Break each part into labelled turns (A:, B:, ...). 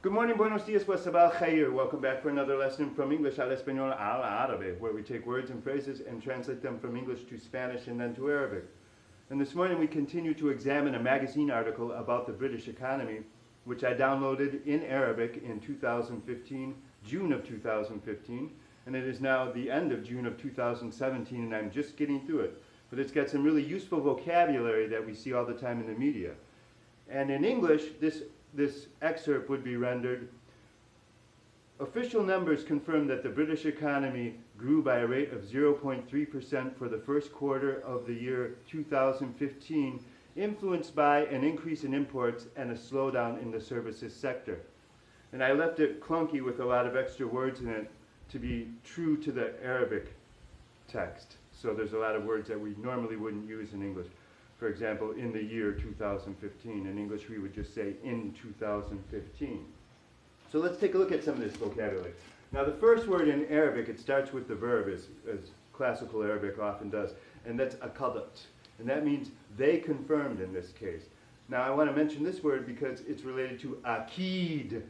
A: Good morning, buenos dias, wa sabah khair. Welcome back for another lesson from English al Español al Árabe, where we take words and phrases and translate them from English to Spanish and then to Arabic. And this morning we continue to examine a magazine article about the British economy, which I downloaded in Arabic in 2015, June of 2015, and it is now the end of June of 2017, and I'm just getting through it. But it's got some really useful vocabulary that we see all the time in the media. And in English, this excerpt would be rendered, official numbers confirm that the British economy grew by a rate of 0.3% for the first quarter of the year 2015, influenced by an increase in imports and a slowdown in the services sector. And I left it clunky with a lot of extra words in it to be true to the Arabic text. So there's a lot of words that we normally wouldn't use in English. For example, in the year 2015. In English, we would just say in 2015. So let's take a look at some of this vocabulary. Now, the first word in Arabic, it starts with the verb, as classical Arabic often does, and that's akedat. And that means they confirmed in this case. Now, I want to mention this word because it's related to akid,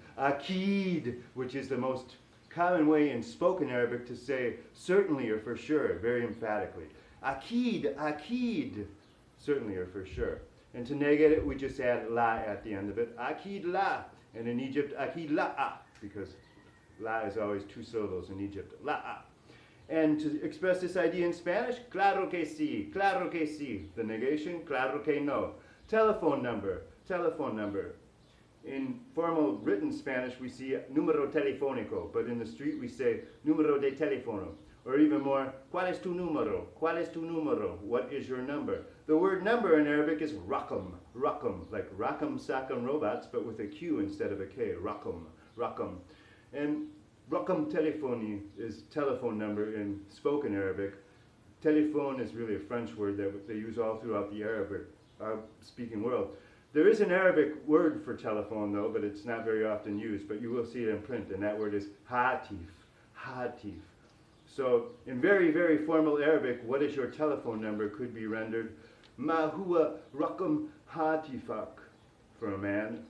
A: which is the most common way in spoken Arabic to say certainly or for sure, very emphatically. Akid. Certainly or for sure. And to negate it, we just add la at the end of it. Akid la. And in Egypt, akid la'a, because la is always two syllables in Egypt. La'a. And to express this idea in Spanish, claro que sí, claro que sí. The negation, claro que no. Telephone number. In formal written Spanish, we see número telefónico, but in the street we say número de teléfono. Or even more, ¿cuál es tu número? ¿Cuál es tu número? What is your number? The word number in Arabic is rakam, like rakam sakam robots, but with a Q instead of a K, rakam. And rakam telephony is telephone number in spoken Arabic. Telephone is really a French word that they use all throughout the Arabic speaking world. There is an Arabic word for telephone though, but it's not very often used, but you will see it in print, and that word is hatif. So in very, very formal Arabic, what is your telephone number could be rendered ma huwa rakam hatifak for a man,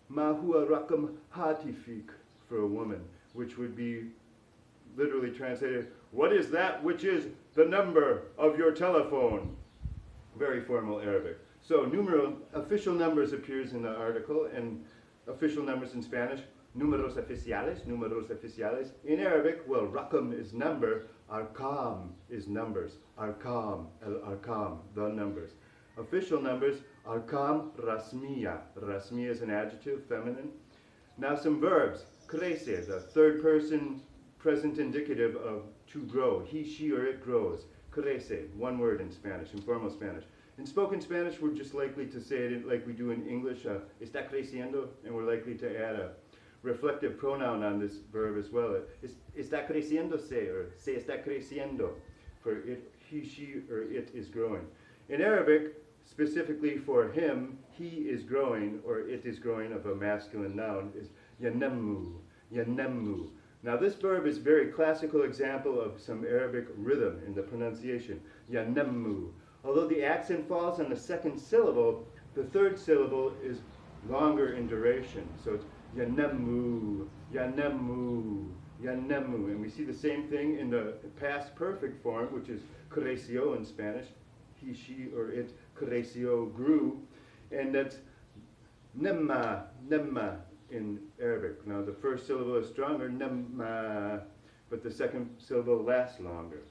A: ma huwa rakam hatifik for a woman, which would be literally translated, what is that which is the number of your telephone? Very formal Arabic. So official numbers appears in the article, and official numbers in Spanish, Números oficiales. In Arabic, well, rakam is number, ارقام is numbers. ارقام, the numbers. Official numbers, ارقام رسمية. Rasmiya is an adjective, feminine. Now some verbs. Crece, the third person present indicative of to grow. He, she, or it grows. Crece, one word in Spanish, in formal Spanish. In spoken Spanish, we're just likely to say it like we do in English, está creciendo, and we're likely to add a reflective pronoun on this verb as well. Está creciéndose, or se está creciendo, for it, he, she, or it is growing. In Arabic, specifically for him, he is growing, or it is growing of a masculine noun, is yanammu. Now this verb is a very classical example of some Arabic rhythm in the pronunciation, yanammu. Although the accent falls on the second syllable, the third syllable is longer in duration. So it's yanammu. And we see the same thing in the past perfect form, which is creció in Spanish. He, she, or it, creció, grew. And that's nemma in Arabic. Now the first syllable is stronger, nemma, but the second syllable lasts longer.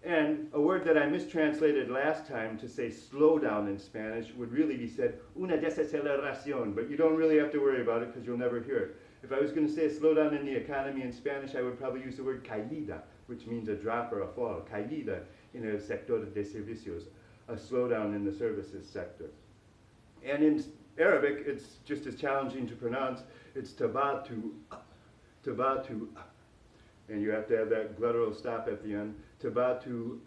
A: And a word that I mistranslated last time to say slowdown in Spanish would really be said una desaceleración, but you don't really have to worry about it because you'll never hear it. If I was going to say a slowdown in the economy in Spanish, I would probably use the word caída, which means a drop or a fall. Caída in el sector de servicios, a slowdown in the services sector. And in Arabic, it's just as challenging to pronounce. It's tabatu, and you have to have that guttural stop at the end. Tabatu,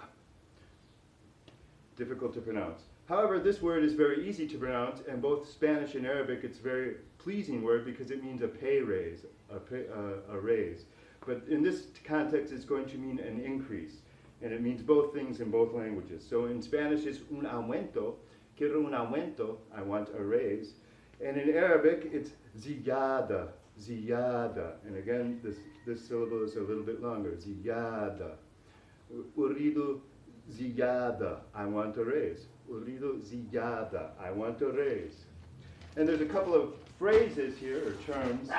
A: difficult to pronounce. However, this word is very easy to pronounce, and both Spanish and Arabic, it's a very pleasing word because it means a pay raise, a raise. But in this context, it's going to mean an increase, and it means both things in both languages. So in Spanish, it's un aumento, quiero un aumento, I want a raise. And in Arabic, it's ziyada, زيادة. And again, this syllable is a little bit longer. زيادة. أريد زيادة. I want a raise. أريد زيادة. I want a raise. And there's a couple of phrases here, or terms,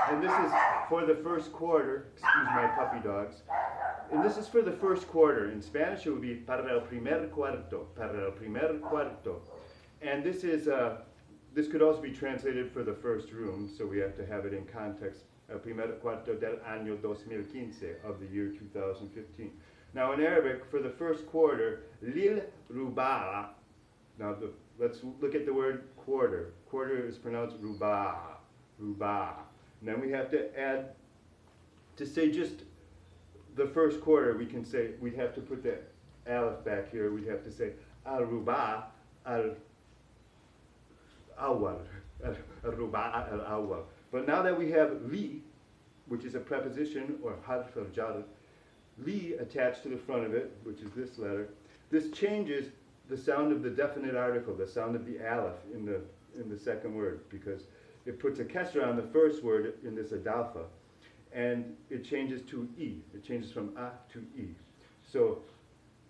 A: and this is for the first quarter. Excuse my puppy dogs. And this is for the first quarter. In Spanish, it would be para el primer cuarto. Para el primer cuarto. And this is, this could also be translated for the first room, so we have to have it in context. El primer cuarto del año 2015, of the year 2015. Now in Arabic, for the first quarter, lil-ruba. Now let's look at the word quarter. Quarter is pronounced ruba, ruba. And then we have to add, to say just the first quarter, we can say, we'd have to put the aleph back here. We'd have to say al-ruba al-awwal. Al-ruba al-awwal. But now that we have li, which is a preposition or harf al-jar, li attached to the front of it, which is this letter, this changes the sound of the definite article, the sound of the aleph in the second word, because it puts a kesra on the first word in this adalfa, and it changes to e. It changes from a to e. So,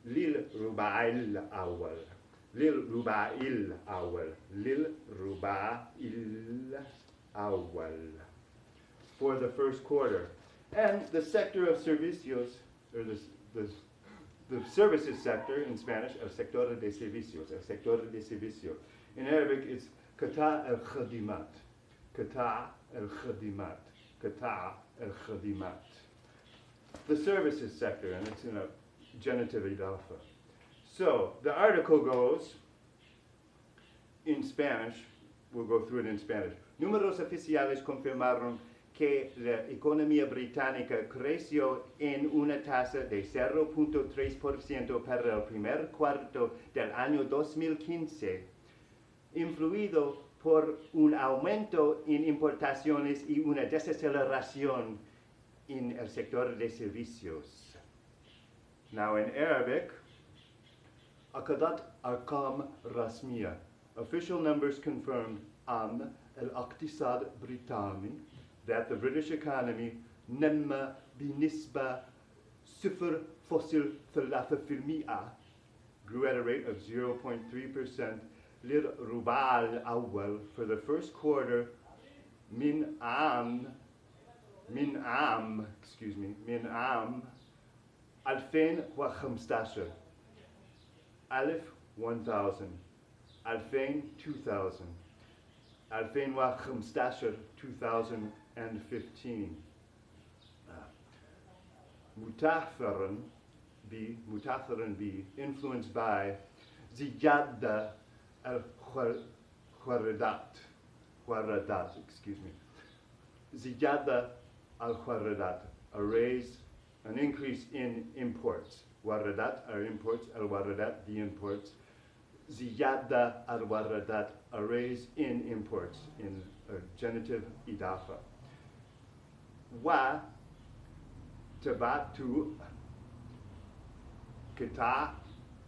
A: lil ruba'il awwal, lil ruba'il awwal, lil ruba'il awwal, for the first quarter. And the sector of servicios, or the services sector in Spanish, el sector de servicios, el sector de servicio. In Arabic, it's kata al-khadimat, kata al-khadimat, kata al-khadimat. The services sector, and it's in a genitive idafa. So, the article goes, in Spanish, we'll go through it in Spanish. Números oficiales confirmaron que la economía británica creció en una tasa de 0.3% para el primer cuarto del año 2015, influido por un aumento en importaciones y una desaceleración en el sector de servicios. Now in Arabic, اكدت ارقام رسمية. Official numbers confirmed عن الاقتصاد البرطاني that the British economy نمى بنسبة 0.3%, grew at a rate of 0.3% للربع الأول, for the first quarter من عام 2015. ألف 1000, ألفين 2000, ألفين وخمسة 2015. متأثرا influenced by زيادة الواردات, زيادة الواردات, a raise, an increase in imports. واردات are imports, الواردات the imports. زيادة الواردات, a raise in imports, in a genitive idafa. وتبعت قطاع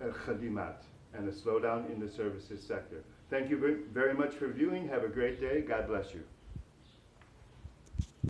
A: الخدمات, and a slowdown in the services sector. Thank you very much for viewing. Have a great day. God bless you.